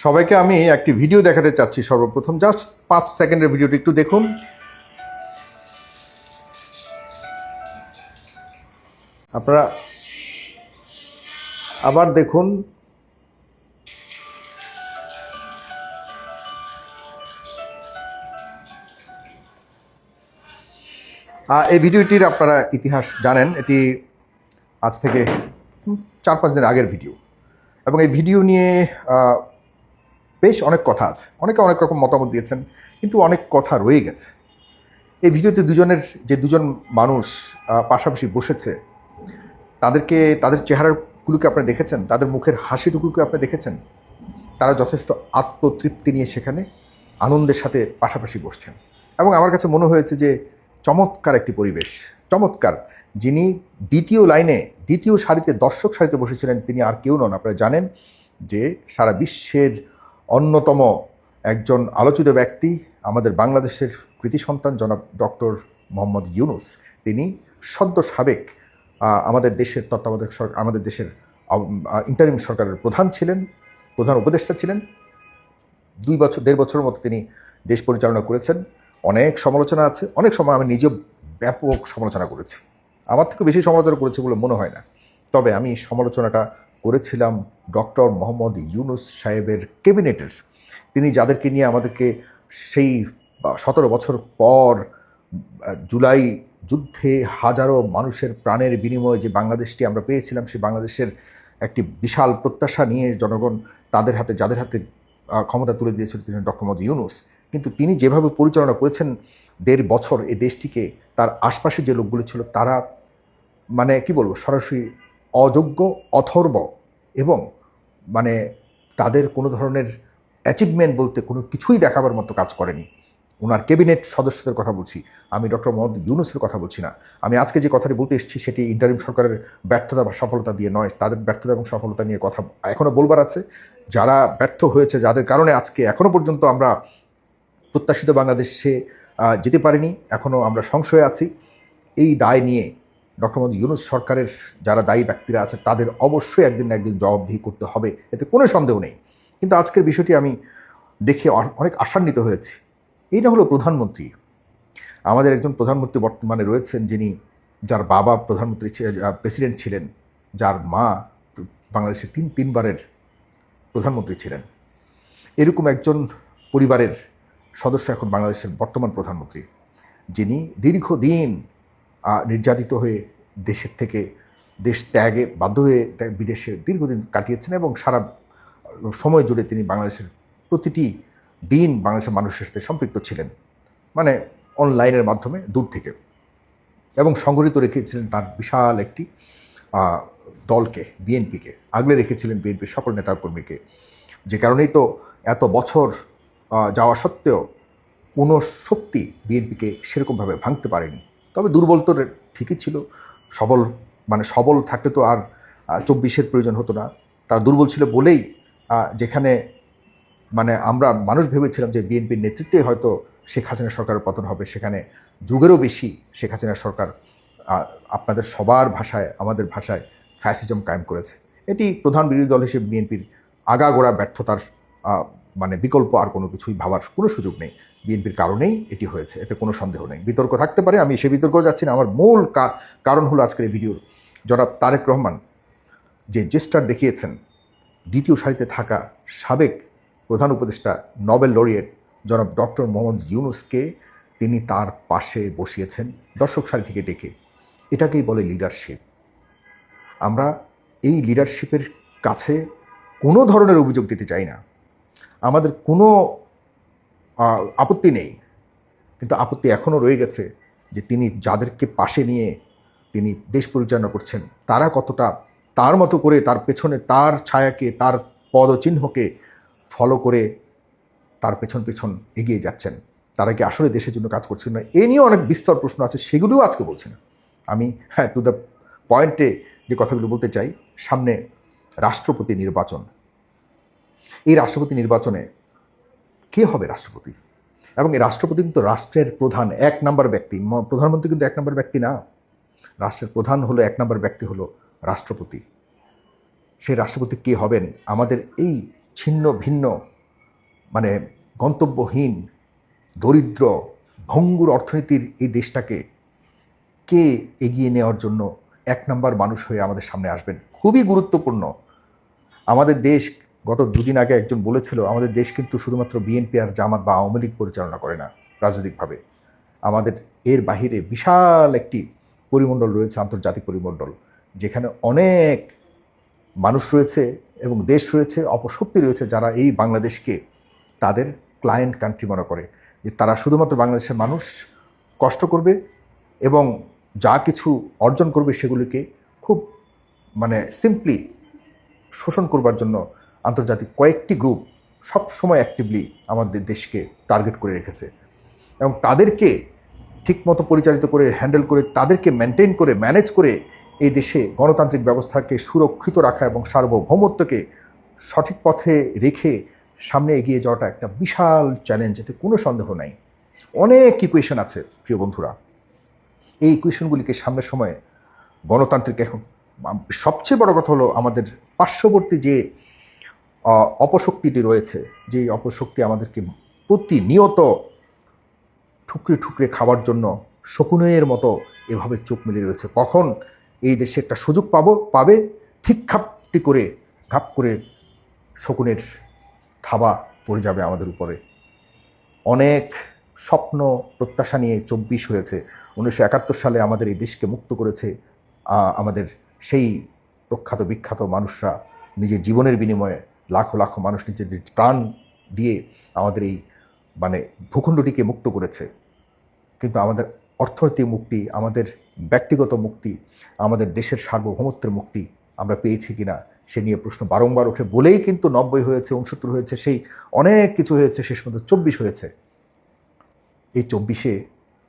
সবাইকে আমি একটি ভিডিও দেখাতে চাচ্ছি। সর্বপ্রথম জাস্ট 5 সেকেন্ডের ভিডিওটি একটু দেখুন। আপনারা আবার দেখুন। এই ভিডিওটির আপনারা ইতিহাস জানেন। এটি আজ থেকে 4-5 দিন আগের ভিডিও, এবং এই ভিডিও নিয়ে বেশ অনেক কথা আছে। অনেকে অনেক রকম মতামত দিয়েছেন, কিন্তু অনেক কথা রয়ে গেছে। এই ভিডিওতে দুজন মানুষ পাশাপাশি বসেছে, তাদের চেহারাগুলোকে আপনারা দেখেছেন, তাদের মুখের হাসিটুকুকে আপনি দেখেছেন। তারা যথেষ্ট আত্মতৃপ্তি নিয়ে সেখানে আনন্দের সাথে পাশাপাশি বসছেন, এবং আমার কাছে মনে হয়েছে যে চমৎকার একটি পরিবেশ, চমৎকার। যিনি দ্বিতীয় সারিতে, দর্শক সারিতে বসেছিলেন, তিনি আর কেউ নন, আপনারা জানেন যে সারা বিশ্বের অন্যতম একজন আলোচিত ব্যক্তি, আমাদের বাংলাদেশের কৃতি সন্তান জনাব ডক্টর মোহাম্মদ ইউনূস। তিনি সদ্য সাবেক আমাদের দেশের তত্ত্বাবধায়ক সরকার, আমাদের দেশের ইন্টারিম সরকারের প্রধান উপদেষ্টা ছিলেন। 1.5 বছরের মতো তিনি দেশ পরিচালনা করেছেন। অনেক সমালোচনা আছে, অনেক সময় আমি নিজেও ব্যাপক সমালোচনা করেছি। আমার থেকে বেশি সমালোচনা করেছি বলে মনে হয় না, তবে আমি সমালোচনাটা করেছিলাম ডক্টর মোহাম্মদ ইউনূস সাহেবের ক্যাবিনেটের। তিনি যাদেরকে নিয়ে আমাদেরকে সেই 17 বছর পর জুলাই যুদ্ধে হাজারো মানুষের প্রাণের বিনিময়ে যে বাংলাদেশটি আমরা পেয়েছিলাম, সেই বাংলাদেশের একটি বিশাল প্রত্যাশা নিয়ে জনগণ যাদের হাতে ক্ষমতা তুলে দিয়েছিল তিনি ডক্টর মোহাম্মদ ইউনূস। কিন্তু তিনি যেভাবে পরিচালনা করেছেন 1.5 বছর এই দেশটিকে, তার আশপাশে যে লোকগুলো ছিল তারা কি বলবো, সরাসরি অযোগ্য, অথর্ব, এবং তাদের কোনো ধরনের অ্যাচিভমেন্ট বলতে কোনো কিছুই দেখাবার মতো কাজ করেনি। ওনার ক্যাবিনেট সদস্যদের কথা বলছি, আমি ডক্টর মোহাম্মদ ইউনূসের কথা বলছি না। আমি আজকে যে কথাটি বলতে এসেছি সেটি ইন্টারিম সরকারের ব্যর্থতা বা সফলতা দিয়ে নয়। তাদের ব্যর্থতা এবং সফলতা নিয়ে কথা এখনও বলবার আছে। যারা ব্যর্থ হয়েছে, যাদের কারণে আজকে এখনও পর্যন্ত আমরা প্রত্যাশিত বাংলাদেশে যেতে পারিনি, এখনও আমরা সংশয়ে আছি, এই দায় নিয়ে ডক্টর মোহাম্মদ ইউনূস সরকারের যারা দায়ী ব্যক্তিরা আছে তাদের অবশ্যই একদিন না একদিন জবাবদিহি করতে হবে, এতে কোনো সন্দেহ নেই। কিন্তু আজকের বিষয়টি আমি দেখে অনেক আশান্বিত হয়েছি। এই না হলো প্রধানমন্ত্রী, আমাদের একজন প্রধানমন্ত্রী বর্তমানে রয়েছেন, যার বাবা প্রেসিডেন্ট ছিলেন, যার মা বাংলাদেশের তিনবারের প্রধানমন্ত্রী ছিলেন। এরকম একজন পরিবারের সদস্য এখন বাংলাদেশের বর্তমান প্রধানমন্ত্রী, যিনি দীর্ঘদিন নির্যাতিত হয়ে দেশ ত্যাগে বাধ্য হয়ে বিদেশে দীর্ঘদিন কাটিয়েছেন, এবং সারা সময় জুড়ে তিনি বাংলাদেশের প্রতিটি দিন বাংলাদেশের মানুষের সাথে সম্পৃক্ত ছিলেন, অনলাইনের মাধ্যমে দূর থেকে, এবং সংগঠিত রেখেছিলেন তার বিশাল একটি দলকে, বিএনপিকে আগলে রেখেছিলেন, বিএনপির সকল নেতাকর্মীকে। যে কারণেই তো এত বছর যাওয়া সত্ত্বেও কোনো শক্তি বিএনপিকে সেরকমভাবে ভাঙতে পারেনি। তবে দুর্বল তো ঠিকই ছিল, সবল থাকলে তো আর 24-এর প্রয়োজন হতো না। তার দুর্বল ছিল বলেই যেখানে আমরা মানুষ ভেবেছিলাম যে বিএনপির নেতৃত্বে হয়তো শেখ হাসিনা সরকারের পতন হবে, সেখানে যুগেরও বেশি শেখ হাসিনা সরকার আপনাদের সবার ভাষায়, আমাদের ভাষায় ফ্যাসিজম কায়েম করেছে। এটি প্রধান বিরোধী দল হিসেবে বিএনপির আগাগোড়া ব্যর্থতার বিকল্প আর কোনো কিছুই ভাবার কোনো সুযোগ নেই। বিএনপির কারণেই এটি হয়েছে, এতে কোনো সন্দেহ নেই। বিতর্ক থাকতে পারে, আমি সে বিতর্কেও যাচ্ছি না। আমার মূল কারণ হলো আজকের এই ভিডিওর জনাব তারেক রহমান যে জেস্টার দেখিয়েছেন, দ্বিতীয় সারিতে থাকা সাবেক প্রধান উপদেষ্টা নোবেল লরিয়েট জনাব ডক্টর মোহাম্মদ ইউনূসকে তিনি তার পাশে বসিয়েছেন দর্শক সারি থেকে ডেকে। এটাকেই বলে লিডারশিপ। আমরা এই লিডারশিপের কাছে কোনো ধরনের অভিযোগ দিতে চাই না, আমাদের কোনো আপত্তি নেই, কিন্তু আপত্তি এখনও রয়ে গেছে যে তিনি যাদেরকে পাশে নিয়ে তিনি দেশ পরিচালনা করছেন, তারা কতটা তার মতো করে, তার পেছনে তার ছায়াকে, তার পদচিহ্নকে ফলো করে তার পেছন এগিয়ে যাচ্ছেন। তারা কি আসলে দেশের জন্য কাজ করছেন না? এ নিয়ে অনেক বিস্তর প্রশ্ন আছে, সেগুলিও আজকে বলছি না আমি। টু দ্য পয়েন্টে যে কথাগুলো বলতে চাই, সামনে রাষ্ট্রপতি নির্বাচন। এই রাষ্ট্রপতি নির্বাচনে কে হবে রাষ্ট্রপতি? এবং এই রাষ্ট্রপতি কিন্তু রাষ্ট্রের প্রধান 1 নম্বর ব্যক্তি। প্রধানমন্ত্রী কিন্তু 1 নম্বর ব্যক্তি না। রাষ্ট্রের প্রধান হলো 1 নম্বর ব্যক্তি হলো রাষ্ট্রপতি। সেই রাষ্ট্রপতি কে হবেন? আমাদের এই ছিন্ন ভিন্ন মানে গন্তব্যহীন, দরিদ্র, ভঙ্গুর অর্থনীতির এই দেশটাকে কে এগিয়ে নেওয়ার জন্য এক নম্বর মানুষ হয়ে আমাদের সামনে আসবেন? খুবই গুরুত্বপূর্ণ। আমাদের দেশ, গত দুদিন আগে একজন বলেছিল, আমাদের দেশ কিন্তু শুধুমাত্র বিএনপি আর জামাত বা আওয়ামী লীগ পরিচালনা করে না রাজনৈতিকভাবে। আমাদের এর বাহিরে বিশাল একটি পরিমণ্ডল রয়েছে, আন্তর্জাতিক পরিমণ্ডল, যেখানে অনেক মানুষ রয়েছে এবং দেশ রয়েছে, অপশক্তি রয়েছে, যারা এই বাংলাদেশকে তাদের ক্লায়েন্ট কান্ট্রি মনে করে, যে তারা শুধুমাত্র বাংলাদেশের মানুষ কষ্ট করবে এবং যা কিছু অর্জন করবে সেগুলিকে খুব সিম্পলি শোষণ করবার জন্য আন্তর্জাতিক কয়েকটি গ্রুপ সব সময় অ্যাক্টিভলি আমাদের দেশকে টার্গেট করে রেখেছে। এবং তাদেরকে ঠিকমতো পরিচালিত করে, হ্যান্ডেল করে, তাদেরকে মেনটেন করে, ম্যানেজ করে এই দেশে গণতান্ত্রিক ব্যবস্থাকে সুরক্ষিত রাখা এবং সার্বভৌমত্বকে সঠিক পথে রেখে সামনে এগিয়ে যাওয়াটা একটা বিশাল চ্যালেঞ্জ, এতে কোনো সন্দেহ নাই। অনেক ইকুয়েশন আছে প্রিয় বন্ধুরা। এই ইকুয়েশনগুলিকে সামনের সময়ে গণতান্ত্রিক, এখন সবচেয়ে বড় কথা হলো আমাদের পার্শ্ববর্তী যে অপশক্তিটি রয়েছে, যে অপশক্তি আমাদেরকে প্রতিনিয়ত ঠুকরে ঠুকরে খাবার জন্য শকুনের মতো এভাবে চোখ মেলে রয়েছে, কখন এই দেশে একটা সুযোগ পাবে ঠিক ঘাপ করে শকুনের থাবা পড়ে যাবে আমাদের উপরে। অনেক স্বপ্ন প্রত্যাশা নিয়ে 24 হয়েছে। 1971 সালে আমাদের এই দেশকে মুক্ত করেছে আমাদের সেই প্রখ্যাত বিখ্যাত মানুষরা, নিজের জীবনের বিনিময়ে লাখো লাখো মানুষ নিজেদের প্রাণ দিয়ে আমাদের এই ভূখণ্ডটিকে মুক্ত করেছে। কিন্তু আমাদের অর্থনৈতিক মুক্তি, আমাদের ব্যক্তিগত মুক্তি, আমাদের দেশের সার্বভৌমত্বের মুক্তি আমরা পেয়েছি কিনা সে নিয়ে প্রশ্ন বারংবার ওঠে, বলেই কিন্তু 90 হয়েছে, 69 হয়েছে, সেই অনেক কিছু হয়েছে, শেষ পর্যন্ত 24 হয়েছে। এই 24-এ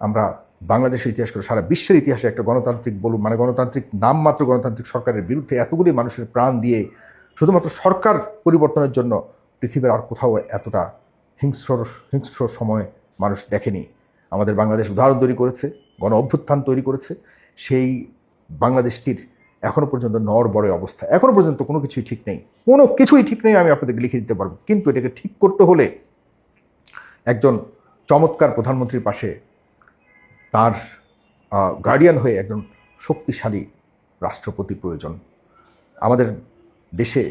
আমরা বাংলাদেশের ইতিহাস করে সারা বিশ্বের ইতিহাসে একটা গণতান্ত্রিক বলুন, গণতান্ত্রিক নামমাত্র গণতান্ত্রিক সরকারের বিরুদ্ধে এতগুলি মানুষের প্রাণ দিয়ে শুধুমাত্র সরকার পরিবর্তনের জন্য পৃথিবীর আর কোথাও এতটা হিংস্র সময় মানুষ দেখেনি। আমাদের বাংলাদেশ উদাহরণ তৈরি করেছে, গণ অভ্যুত্থান তৈরি করেছে। সেই বাংলাদেশটির এখনও পর্যন্ত নড়বড়ে অবস্থা, এখনও পর্যন্ত কোনো কিছুই ঠিক নেই, আমি আপনাদেরকে লিখে দিতে পারবো। কিন্তু এটাকে ঠিক করতে হলে একজন চমৎকার প্রধানমন্ত্রীর পাশে তার গার্ডিয়ান হয়ে একজন শক্তিশালী রাষ্ট্রপতি প্রয়োজন। আমাদের দেশে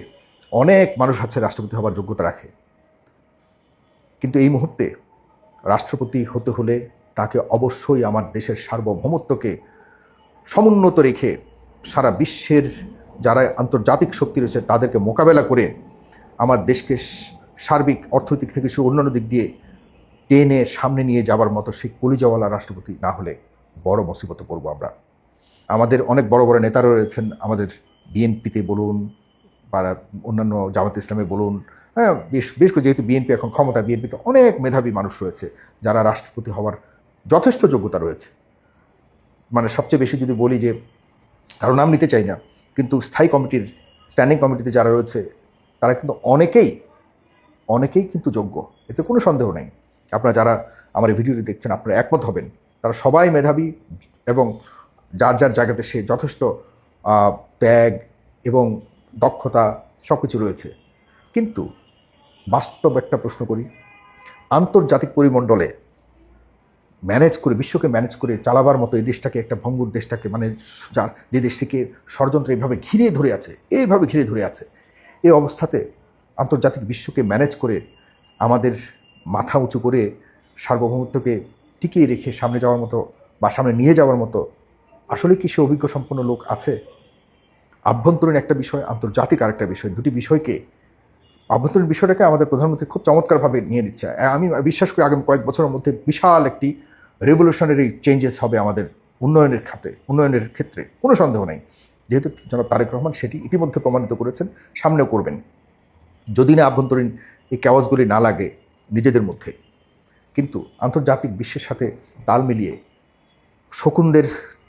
অনেক মানুষ আছে রাষ্ট্রপতি হবার যোগ্যতা রাখে, কিন্তু এই মুহূর্তে রাষ্ট্রপতি হতে হলে তাকে অবশ্যই আমার দেশের সার্বভৌমত্বকে সমুন্নত রেখে সারা বিশ্বের যারা আন্তর্জাতিক শক্তি রয়েছে তাদেরকে মোকাবেলা করে আমার দেশকে সার্বিক অর্থনৈতিক থেকে অন্যান্য দিক দিয়ে টেনে সামনে নিয়ে যাবার মতো সেই কলিজাওয়ালা রাষ্ট্রপতি না হলে বড় মুসিবতে পড়ব আমরা। আমাদের অনেক বড় বড় নেতারা রয়েছেন, আমাদের বিএনপিতে বলুন বা অন্যান্য জামাত ইসলামে বলুন, হ্যাঁ, বেশ করে, যেহেতু বিএনপি এখন ক্ষমতা, বিএনপিতে অনেক মেধাবী মানুষ রয়েছে যারা রাষ্ট্রপতি হওয়ার যথেষ্ট যোগ্যতা রয়েছে। সবচেয়ে বেশি যদি বলি যে, কারো নাম নিতে চাই না, কিন্তু স্ট্যান্ডিং কমিটিতে যারা রয়েছে তারা কিন্তু অনেকেই কিন্তু যোগ্য, এতে কোনো সন্দেহ নেই। আপনারা যারা আমার এই ভিডিওটি দেখছেন আপনারা একমত হবেন, তারা সবাই মেধাবী এবং যার যার জায়গাতে সে যথেষ্ট ত্যাগ এবং দক্ষতা সব কিছু রয়েছে। কিন্তু বাস্তব একটা প্রশ্ন করি, আন্তর্জাতিক পরিমণ্ডলে বিশ্বকে ম্যানেজ করে চালাবার মতো এই দেশটাকে, একটা ভঙ্গুর দেশটাকে, যে দেশটিকে ষড়যন্ত্র এইভাবে ঘিরে ধরে আছে, এই অবস্থাতে আন্তর্জাতিক বিশ্বকে ম্যানেজ করে আমাদের মাথা উঁচু করে সার্বভৌমত্বকে টিকিয়ে রেখে সামনে যাওয়ার মতো বা সামনে নিয়ে যাওয়ার মতো আসলে কি সে অভিজ্ঞ সম্পন্ন লোক আছে? আভ্যন্তরীণ একটা বিষয়, আন্তর্জাতিক আরেকটা বিষয়, দুটি বিষয়কে, আভ্যন্তরীণ বিষয়টাকে আমাদের প্রধানমন্ত্রী খুব চমৎকারভাবে নিয়ে নিচ্ছে। আমি বিশ্বাস করি আগামী কয়েক বছরের মধ্যে বিশাল একটি রেভলিউশনারি চেঞ্জেস হবে আমাদের উন্নয়নের ক্ষেত্রে, কোনো সন্দেহ নেই। যেহেতু জনাব তারেক রহমান সেটি ইতিমধ্যে প্রমাণিত করেছেন, সামনেও করবেন, যদি না আভ্যন্তরীণ এই ক্যাওয়াসগুলি না লাগে নিজেদের মধ্যে। কিন্তু আন্তর্জাতিক বিশ্বের সাথে তাল মিলিয়ে শকুনদের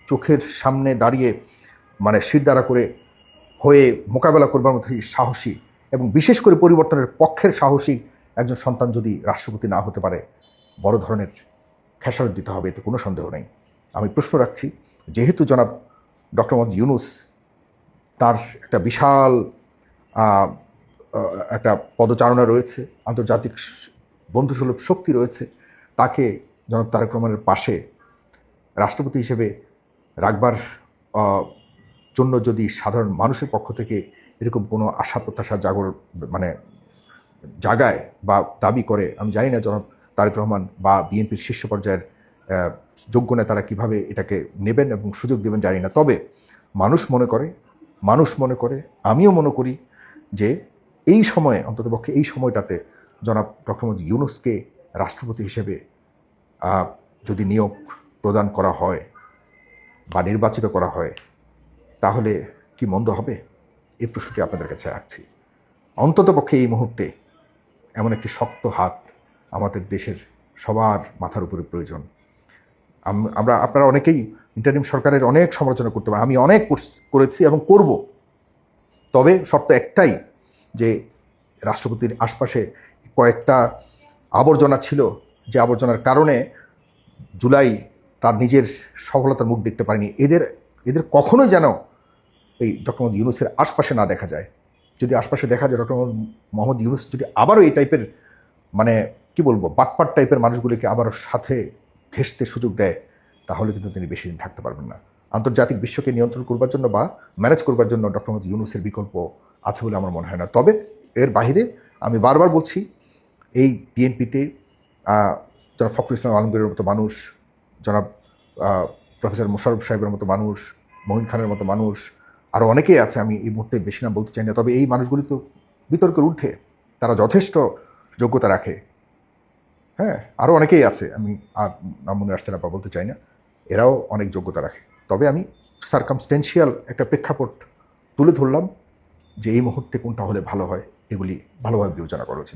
চোখের সামনে দাঁড়িয়ে শিরদাঁড়া করে হয়ে মোকাবেলা করবার মতো সাহসী এবং বিশেষ করে পরিবর্তনের পক্ষের সাহসী একজন সন্তান যদি রাষ্ট্রপতি না হতে পারে, বড় ধরনের খেসারত দিতে হবে, এতে কোনো সন্দেহ নেই। আমি প্রশ্ন রাখছি, যেহেতু জনাব ডক্টর মোহাম্মদ ইউনূস তার একটা বিশাল একটা পদচারণা রয়েছে, আন্তর্জাতিক বন্ধুসুলভ শক্তি রয়েছে, তাকে জনাব তারেক রহমানের পাশে রাষ্ট্রপতি হিসেবে রাখবার জন্য যদি সাধারণ মানুষের পক্ষ থেকে এরকম কোনো আশা প্রত্যাশা মানে জাগায় বা দাবি করে, আমি জানি না জনাব তারেক রহমান বা বিএনপির শীর্ষ পর্যায়ের যোগ্য নেতারা কীভাবে এটাকে নেবেন এবং সুযোগ দেবেন জানি না। তবে মানুষ মনে করে, আমিও মনে করি যে এই সময়ে, অন্ততপক্ষে এই সময়টাতে জনাব ডক্টর মোহাম্মদ ইউনূসকে রাষ্ট্রপতি হিসেবে যদি নিয়োগ প্রদান করা হয় বা নির্বাচিত করা হয়, তাহলে কি মন্দ হবে? এই প্রশ্নটি আপনাদের কাছে রাখছি। অন্ততপক্ষে এই মুহূর্তে এমন একটি শক্ত হাত আমাদের দেশের সবার মাথার উপরে প্রয়োজন। আপনারা অনেকেই ইন্টারিম সরকারের অনেক সমালোচনা করতে পারেন, আমি অনেক করেছি এবং করব। তবে শর্ত একটাই, যে রাষ্ট্রপতির আশপাশে কয়েকটা আবর্জনা ছিল, যে আবর্জনার কারণে জুলাই তার নিজের সফলতার মুখ দেখতে পারেনি। এদের কখনোই যেন এই ডক্টর মোহাম্মদ ইউনূসের আশপাশে না দেখা যায়। যদি আশপাশে দেখা যায় ডক্টর মোহাম্মদ ইউনূস যদি আবারও এই টাইপের, মানে কি বলবো, বাটপাট টাইপের মানুষগুলিকে আবারও সাথে ঘেঁষতে সুযোগ দেয়, তাহলে কিন্তু তিনি বেশি দিন থাকতে পারবেন না। আন্তর্জাতিক বিশ্বকে নিয়ন্ত্রণ করবার জন্য বা ম্যানেজ করবার জন্য ডক্টর মোহাম্মদ ইউনূসের বিকল্প আছে বলে আমার মনে হয় না। তবে এর বাইরে আমি বারবার বলছি, এই বিএনপিতে জনাব ফখরুল ইসলাম আলমগীরের মতো মানুষ, জনাব প্রফেসর মোশাররফ সাহেবের মতো মানুষ, মঈন খানের মতো মানুষ, আরও অনেকেই আছে, আমি এই মুহূর্তে বেশি নাম বলতে চাই না। তবে এই মানুষগুলি তো বিতর্কের ঊর্ধ্বে, তারা যথেষ্ট যোগ্যতা রাখে। হ্যাঁ, আরও অনেকেই আছে, আমি আর নাম মনে আসছে না বা বলতে চাই না, এরাও অনেক যোগ্যতা রাখে। তবে আমি সার্কামস্টেন্সিয়াল একটা প্রেক্ষাপট তুলে ধরলাম যে এই মুহূর্তে কোনটা হলে ভালো হয়, এগুলি ভালোভাবে বিবেচনা করা উচিত।